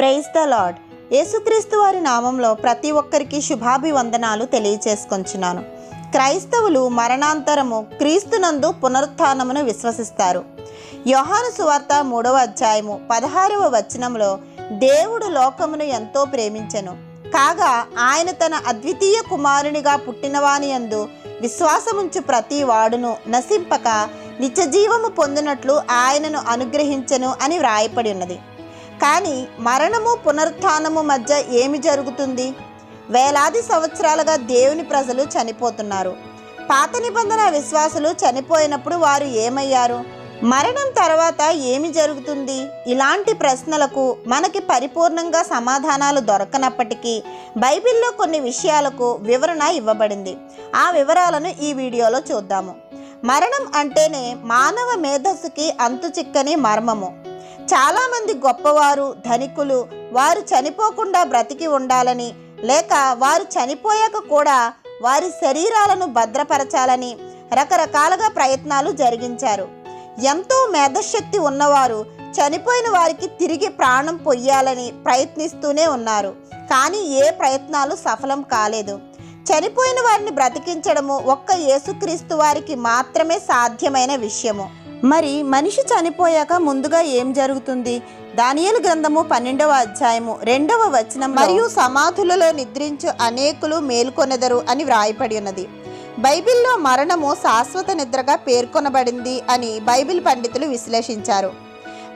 Praise the lord. యేసుక్రీస్తు వారి నామంలో ప్రతి ఒక్కరికి శుభాభివందనాలు తెలియచేసుకొంచున్నాను. క్రైస్తవులు మరణాంతరము క్రీస్తునందు పునరుత్థానమును విశ్వసిస్తారు. యోహాను సువార్త 3వ అధ్యాయము 16వ వచనంలో దేవుడు లోకమును ఎంతో ప్రేమించెను, కాగా ఆయన తన అద్వితీయ కుమారునిగా పుట్టినవాని యందు విశ్వాసముంచు ప్రతి వాడును నశింపక నిత్యజీవము పొందినట్లు ఆయనను అనుగ్రహించెను అని వ్రాయపడి ఉన్నది. కానీ మరణము పునరుత్థానము మధ్య ఏమి జరుగుతుంది? వేలాది సంవత్సరాలుగా దేవుని ప్రజలు చనిపోతున్నారు. పాత నిబంధన విశ్వాసులు చనిపోయినప్పుడు వారు ఏమయ్యారు? మరణం తర్వాత ఏమి జరుగుతుంది? ఇలాంటి ప్రశ్నలకు మనకి పరిపూర్ణంగా సమాధానాలు దొరకనప్పటికీ బైబిల్లో కొన్ని విషయాలకు వివరణ ఇవ్వబడింది. ఆ వివరాలను ఈ వీడియోలో చూద్దాము. మరణం అంటేనే మానవ మేధస్సుకి అంతు చిక్కని మర్మము. చాలామంది గొప్పవారు, ధనికులు వారు చనిపోకుండా బ్రతికి ఉండాలని, లేక వారు చనిపోయాక కూడా వారి శరీరాలను భద్రపరచాలని రకరకాలుగా ప్రయత్నాలు జరిగించారు. ఎంతో మేధశక్తి ఉన్నవారు చనిపోయిన వారికి తిరిగి ప్రాణం పొయ్యాలని ప్రయత్నిస్తూనే ఉన్నారు. కానీ ఏ ప్రయత్నాలు సఫలం కాలేదు. చనిపోయిన వారిని బ్రతికించడము ఒక్క యేసుక్రీస్తు వారికి మాత్రమే సాధ్యమైన విషయము. మరి మనిషి చనిపోయాక ముందుగా ఏం జరుగుతుంది? దానియేలు గ్రంథము 12వ అధ్యాయము 2వ వచనం, మరియు సమాధులలో నిద్రించు అనేకులు మేల్కొనెదరు అని వ్రాయపడి ఉన్నది. బైబిల్లో మరణము శాశ్వత నిద్రగా పేర్కొనబడింది అని బైబిల్ పండితులు విశ్లేషించారు.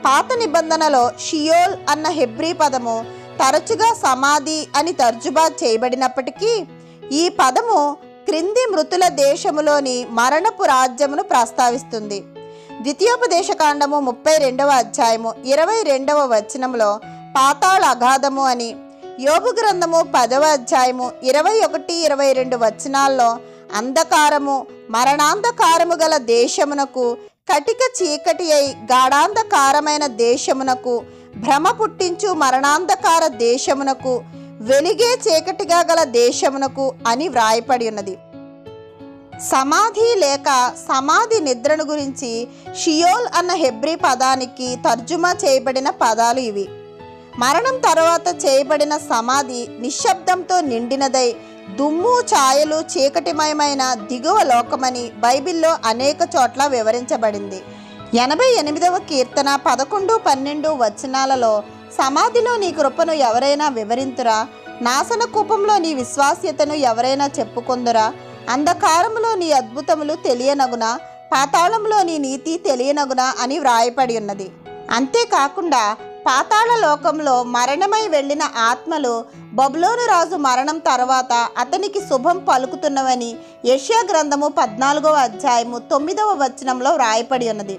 పాత నిబంధనలో షియోల్ అన్న హెబ్రీ పదము తరచుగా సమాధి అని తర్జుమా చేయబడినప్పటికీ ఈ పదము క్రింది మృతుల దేశములోని మరణపు రాజ్యమును ప్రస్తావిస్తుంది. ద్వితీయోపదేశకాండము 32వ అధ్యాయము 22వ వచనంలో పాతాళ అగాధము అని, యోబు గ్రంథము 10వ అధ్యాయము 21-22 వచనాల్లో అంధకారము, మరణాంధకారము గల దేశమునకు, కటిక చీకటి అయి గాఢాంధకారమైన దేశమునకు, భ్రమ పుట్టించు మరణాంధకార దేశమునకు, వెలిగే చీకటిగా గల దేశమునకు అని వ్రాయపడి ఉన్నది. సమాధి లేక సమాధి నిద్రను గురించి షియోల్ అన్న హెబ్రీ పదానికి తర్జుమా చేయబడిన పదాలు ఇవి. మరణం తర్వాత చేయబడిన సమాధి నిశ్శబ్దంతో నిండినదై దుమ్ము, ఛాయలు, చీకటిమయమైన దిగువ లోకమని బైబిల్లో అనేక చోట్ల వివరించబడింది. 88వ కీర్తన 11-12 వచనాలలో సమాధిలో నీ కృపను ఎవరైనా వివరింతురా? నాశన కూపంలో నీ విశ్వాస్యతను ఎవరైనా చెప్పుకొందురా? అంధకారంలో నీ అద్భుతములు తెలియనగునా? పాతాళంలో నీ నీతి తెలియనగునా అని వ్రాయపడి ఉన్నది. అంతేకాకుండా పాతాళ లోకంలో మరణమై వెళ్ళిన ఆత్మలు బబులోను రాజు మరణం తర్వాత అతనికి శుభం పలుకుతున్నవని యెషయా గ్రంథము 14వ అధ్యాయము 9వ వచనంలో వ్రాయపడి ఉన్నది.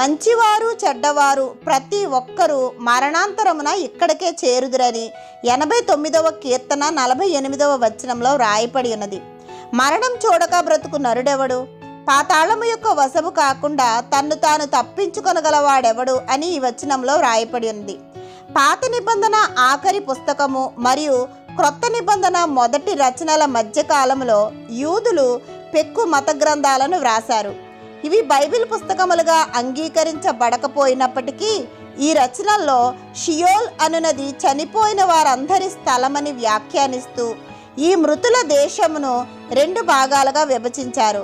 మంచివారు చెడ్డవారు ప్రతి ఒక్కరూ మరణాంతరమున ఇక్కడికే చేరుదురని 89వ కీర్తన 48వ వచనంలో వ్రాయపడి ఉన్నది. మరణం చూడక బ్రతుకు నరుడెవడు? పాతాళము యొక్క వశము కాకుండా తన్ను తాను తప్పించుకొనగలవాడెవడు అని ఈ వచనంలో వ్రాయపడి ఉంది. పాత నిబంధన ఆఖరి పుస్తకము మరియు క్రొత్త నిబంధన మొదటి రచనల మధ్యకాలంలో యూదులు పెక్కు మత గ్రంథాలను వ్రాసారు. ఇవి బైబిల్ పుస్తకములుగా అంగీకరించబడకపోయినప్పటికీ ఈ రచనల్లో షియోల్ అనునది చనిపోయిన వారందరి స్థలమని వ్యాఖ్యానిస్తూ ఈ మృతుల దేశమును 2 భాగాలుగా విభజించారు.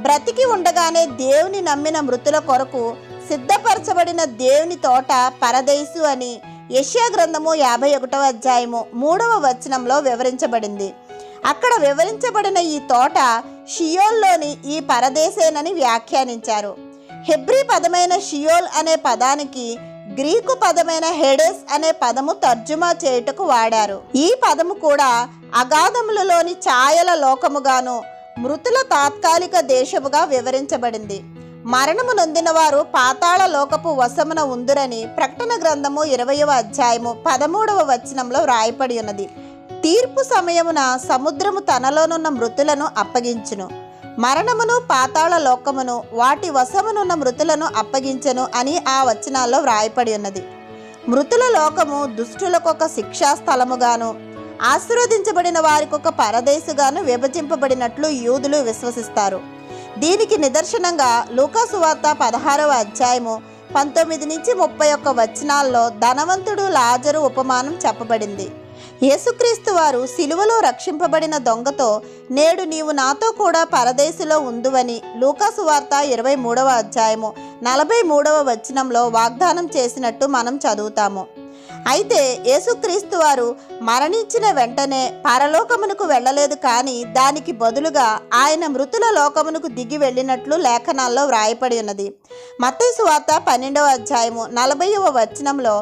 బ్రతికి ఉండగానే దేవుని నమ్మిన మృతుల కొరకు సిద్ధపరచబడిన దేవుని తోట పరదేశు అని యెషయా గ్రంథము 51వ అధ్యాయము 3వ వచనంలో వివరించబడింది. అక్కడ వివరించబడిన ఈ తోట షియోల్లోని ఈ పరదేశేనని వ్యాఖ్యానించారు. హెబ్రీ పదమైన షియోల్ అనే పదానికి గ్రీకు పదమైన హెడెస్ అనే పదము తర్జుమా చేయుటకు వాడారు. ఈ పదము కూడా అగాధములలోని ఛాయల లోకముగాను, మృతుల తాత్కాలిక దేశముగా వివరించబడింది. మరణము నొందిన వారు పాతాళ లోకపు వశమున ఉందురని ప్రకటన గ్రంథము 20వ అధ్యాయము 13వ వచనంలో వ్రాయపడి ఉన్నది. తీర్పు సమయమున సముద్రము తనలోనున్న మృతులను అప్పగించును, మరణమును పాతాళ లోకమును వాటి వశమునున్న మృతులను అప్పగించెను అని ఆ వచనాల్లో వ్రాయపడి ఉన్నది. మృతుల లోకము దుష్టులకొక శిక్షా స్థలముగాను, ఆశీర్వదించబడిన వారికొక పరదేశుగాను విభజింపబడినట్లు యూదులు విశ్వసిస్తారు. దీనికి నిదర్శనంగా లూకా సువార్త 16వ అధ్యాయము 19-31 వచనాల్లో ధనవంతుడు లాజరు ఉపమానం చెప్పబడింది. యేసుక్రీస్తు వారు సిలువలో రక్షింపబడిన దొంగతో నేడు నీవు నాతో కూడా పరదేశులో ఉందువని లూకాసు వార్త 23వ అధ్యాయము 43వ వచనంలో వాగ్దానం చేసినట్టు మనం చదువుతాము. అయితే యేసుక్రీస్తు వారు మరణించిన వెంటనే పరలోకమునకు వెళ్ళలేదు, కానీ దానికి బదులుగా ఆయన మృతుల లోకమునకు దిగి వెళ్ళినట్లు లేఖనాల్లో వ్రాయపడి ఉన్నది. మత్తయి సువార్త 12వ అధ్యాయము 40వ వచనంలో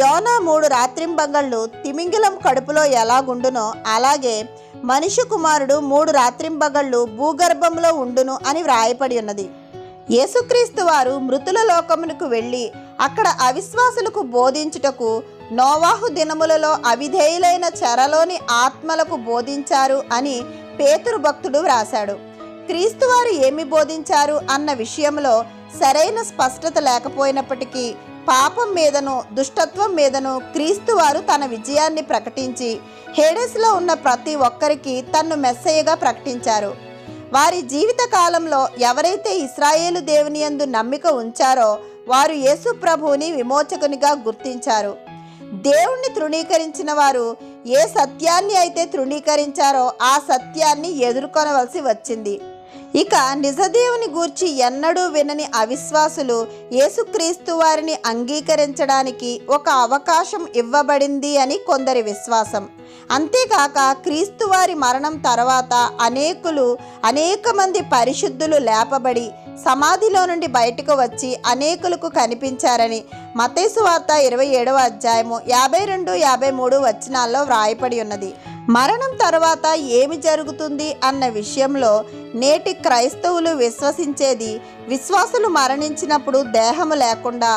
యోనా 3 రాత్రింబగళ్ళు తిమింగిలం కడుపులో ఎలాగుండునో అలాగే మనిషి కుమారుడు 3 రాత్రింబగళ్ళు భూగర్భంలో ఉండును అని వ్రాయపడి ఉన్నది. యేసుక్రీస్తు వారు మృతుల లోకమునకు వెళ్ళి అక్కడ అవిశ్వాసులకు బోధించుటకు నోవాహు దినములలో అవిధేయులైన చెరలోని ఆత్మలకు బోధించారు అని పేతురు భక్తుడు వ్రాశాడు. క్రీస్తువారు ఏమి బోధించారు అన్న విషయంలో సరైన స్పష్టత లేకపోయినప్పటికీ పాపం మీదను దుష్టత్వం మీదను క్రీస్తువారు తన విజయాన్ని ప్రకటించి హేడెస్లో ఉన్న ప్రతి ఒక్కరికి తన్ను మెస్సయ్యగా ప్రకటించారు. వారి జీవిత కాలంలో ఎవరైతే ఇశ్రాయేలు దేవుని యందు నమ్మిక ఉంచారో వారు యేసు ప్రభువుని విమోచకునిగా గుర్తించారు. దేవుణ్ణి తృణీకరించిన వారు ఏ సత్యాన్ని అయితే తృణీకరించారో ఆ సత్యాన్ని ఎదుర్కొనవలసి వచ్చింది. ఇక నిజదేవుని గూర్చి ఎన్నడూ వినని అవిశ్వాసులు యేసుక్రీస్తు వారిని అంగీకరించడానికి ఒక అవకాశం ఇవ్వబడింది అని కొందరి విశ్వాసం. అంతేకాక క్రీస్తు వారి మరణం తర్వాత అనేక మంది పరిశుద్ధులు లేపబడి సమాధిలో నుండి బయటకు వచ్చి అనేకులకు కనిపించారని మత్తయి సువార్త 27వ అధ్యాయము 52-53 వచనాల్లో వ్రాయపడి ఉన్నది. మరణం తర్వాత ఏమి జరుగుతుంది అన్న విషయంలో నేటి క్రైస్తవులు విశ్వసించేది విశ్వాసులు మరణించినప్పుడు దేహము లేకుండా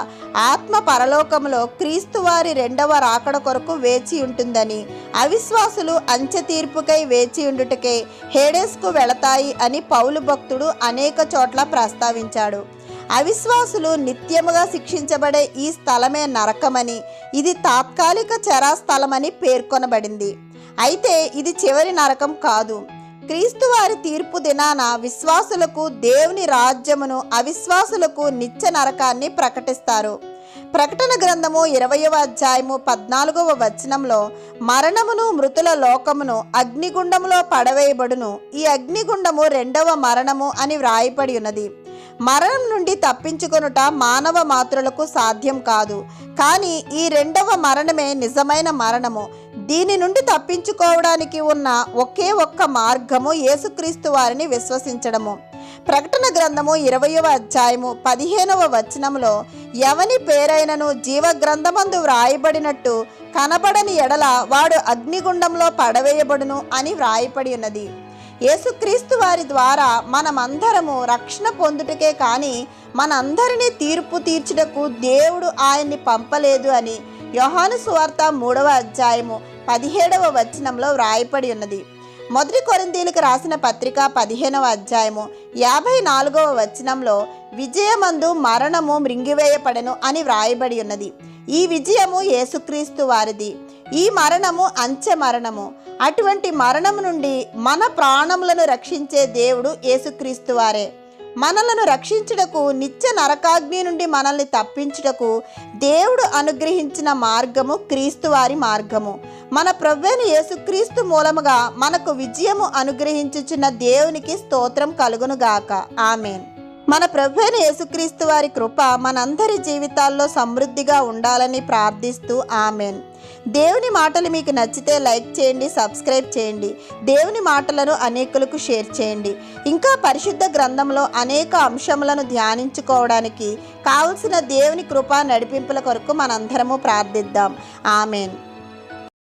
ఆత్మ పరలోకములో క్రీస్తు వారి 2వ రాకడ కొరకు వేచి ఉంటుందని, అవిశ్వాసులు అంచె తీర్పుకై వేచి ఉండుటకే హేడెస్కు వెళతాయి అని పౌలు భక్తుడు అనేక చోట్ల ప్రస్తావించాడు. అవిశ్వాసులు నిత్యముగా శిక్షించబడే ఈ స్థలమే నరకమని, ఇది తాత్కాలిక చెరాస్థలమని పేర్కొనబడింది. అయితే ఇది చివరి నరకం కాదు. క్రీస్తు వారి తీర్పు దినాన విశ్వాసులకు దేవుని రాజ్యమును, అవిశ్వాసులకు నిత్య నరకాన్ని ప్రకటిస్తారు. ప్రకటన గ్రంథము 20వ అధ్యాయము 14వ వచనంలో మరణమును మృతుల లోకమును అగ్నిగుండములో పడవేయబడును, ఈ అగ్నిగుండము 2వ మరణము అని వ్రాయపడి ఉన్నది. మరణం నుండి తప్పించుకొనుట మానవ మాత్రులకు సాధ్యం కాదు, కానీ ఈ 2వ మరణమే నిజమైన మరణము. దీని నుండి తప్పించుకోవడానికి ఉన్న ఒకే ఒక్క మార్గము యేసుక్రీస్తు వారిని విశ్వసించడము. ప్రకటన గ్రంథము 20వ అధ్యాయము 15వ వచనంలో ఎవని పేరైనను జీవ గ్రంథమందు వ్రాయబడినట్టు కనబడని ఎడల వాడు అగ్నిగుండంలో పడవేయబడును అని వ్రాయపడి ఉన్నది. యేసుక్రీస్తు వారి ద్వారా మనమందరము రక్షణ పొందుటకే కానీ మనందరినీ తీర్పు తీర్చుటకు దేవుడు ఆయన్ని పంపలేదు అని యోహాను సువార్త 3వ అధ్యాయము 17వ వచనంలో వ్రాయపడి ఉన్నది. మొదటి కొరింథీయులకు రాసిన పత్రిక 15వ అధ్యాయము 54వ వచనంలో విజయమందు మరణము మృంగివేయపడెను అని వ్రాయబడి ఉన్నది. ఈ విజయము యేసుక్రీస్తు వారిది. ఈ మరణము అంచె మరణము. అటువంటి మరణము నుండి మన ప్రాణములను రక్షించే దేవుడు యేసుక్రీస్తు వారే. మనలను రక్షించుటకు, నిత్య నరకాగ్ని నుండి మనల్ని తప్పించుటకు దేవుడు అనుగ్రహించిన మార్గము క్రీస్తు వారి మార్గము. మన ప్రభువైన యేసుక్రీస్తు మూలముగా మనకు విజయము అనుగ్రహించుచున్న దేవునికి స్తోత్రం కలుగునుగాక. ఆమేన్. మన ప్రభువైన యేసుక్రీస్తు వారి కృప మనందరి జీవితాల్లో సమృద్ధిగా ఉండాలని ప్రార్థిస్తూ ఆమేన్. దేవుని మాటలు మీకు నచ్చితే లైక్ చేయండి, సబ్స్క్రైబ్ చేయండి. దేవుని మాటలను అనేకులకు షేర్ చేయండి. ఇంకా పరిశుద్ధ గ్రంథంలో అనేక అంశములను ధ్యానించుకోవడానికి కావలసిన దేవుని కృప నడిపింపుల కొరకు మనందరము ప్రార్థిద్దాం. ఆమేన్.